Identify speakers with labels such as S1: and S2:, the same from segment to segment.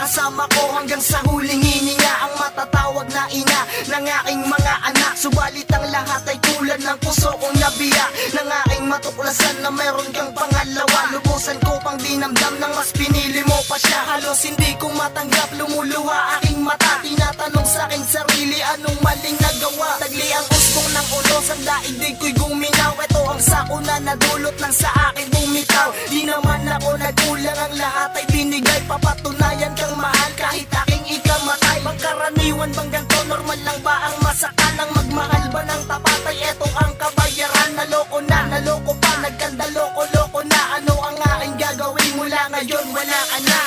S1: kasama ko hanggang sa huling hininga. Ang matatawag na ina ng aking mga anak. Subalit ang lahat ay tulad ng puso kong nabiya, ng aking matuklasan na meron kang pangalawa. Lubusan ko pang dinamdam ng mas pinili mo pa siya. Halos hindi ko matanggap, lumuluha aking mata. Tinatanong sa aking sarili, anong maling nagawa? Tagli ang usbong ng ulos, ang daigdig ko'y guminaw. Ito ang sako na nadulot lang sa akin bumitaw. Di naman ako nagkulang, ang lahat ay binigay. Papatunayan kang mahal kahit aking ikamatay. Pagkaraniwan bang ganito, normal lang ba ang masakal? Ang magmahal ba ng tapat ay eto ang kabayaran? Naloko na, naloko pa, nagkandaloko-loko na. Ano ang aking gagawin mula ngayon? Wala ka na.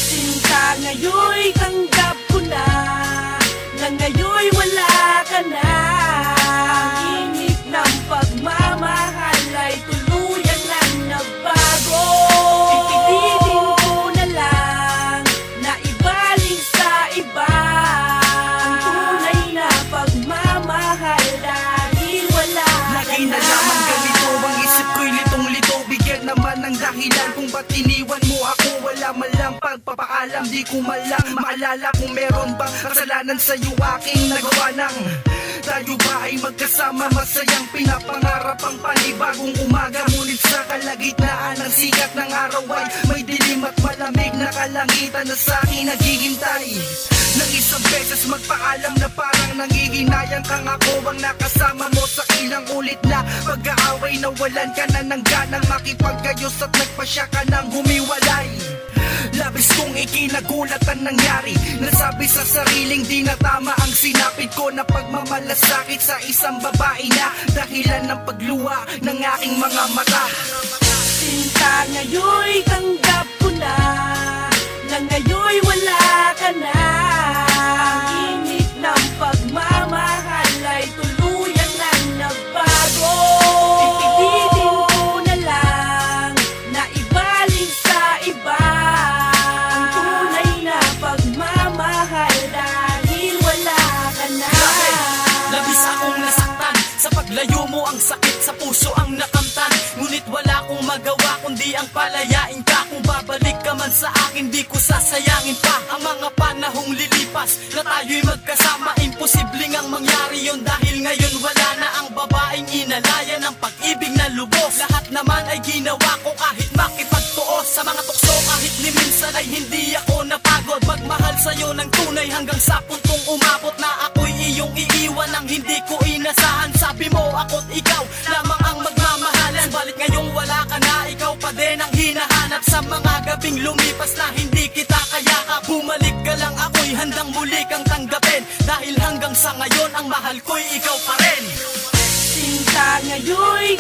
S2: Sinta ngayon'y tanggap ko na ngayon'y wala ka na. Ang init ng pagmamahal ay tuluyan lang nagbago. Pipilitin ko na lang na ibaling sa iba ang tunay na pagmamahal dahil wala ka
S3: Lagi na
S2: na.
S3: lamang ganito, ang isip ko'y litong-lito. Bigyan naman ng dahilan kung ba't iniwan mo ako. Wala man lang pagpapaalam, di ko man lang maalala kung meron bang kasalanan sa'yo aking nagawa nang tayo ba ay magkasama. Masayang pinapangarap ang panibagong umaga, ngunit sa kalagitnaan ng sikat ng araw ay may dilim at malamig na kalangitan na sa'kin naghihintay. Nang isang beses magpaalam na parang nangihinayang kang ako ang nakasama mo sa ilang ulit na pag-aaway. Nawalan ka na ng ganang makipagkayos at nagpasya ka nang humiwalay. Labis kong ikinagulat ang nangyari. Nasabi sa sariling di na tama ang sinapit ko na pagmamalasakit sa isang babae na dahilan ng pagluha ng aking mga mata.
S2: Sinta ngayon'y tanggap ko na ngayon'y wala ka na. Ang init ng pagmamahal ay tuluyan lang nagbago. Pipilitin ko na lang na ibaling sa iba ang tunay na pagmamahal dahil wala ka na.
S4: Labis akong nasaktan sa paglayo mo, ang sakit sa puso ang nakamtan. Ngunit wala akong magawa kundi ang palayain ka. Kung babalik ka man sa akin, di ko sasayangin pa ang mga panahong lilipas na tayo'y magkasama. Imposibleng ang mangyari yon dahil ngayon wala na ang babaeng inalaya ng pag-ibig na lubos. Lahat naman ay ginawa ko kahit makipagtuos sa mga tukso. Kahit ni minsan ay hindi ako napagod magmahal sa'yo ng tunay hanggang sa puntong umabot na ako'y iyong iiwan ang hindi ko inasahan. Sabi mo ako't ikaw lamang ang magmamahalan, balit ngayong wala ka na, ikaw pa din ang hinahanap. Sa mga gabing lumipas na hindi kita kayakap, bumalik ka lang, ako'y handang muli kang tanggapin. Dahil hanggang sa ngayon ang mahal ko'y ikaw pa rin.
S2: Sinta ngayon'y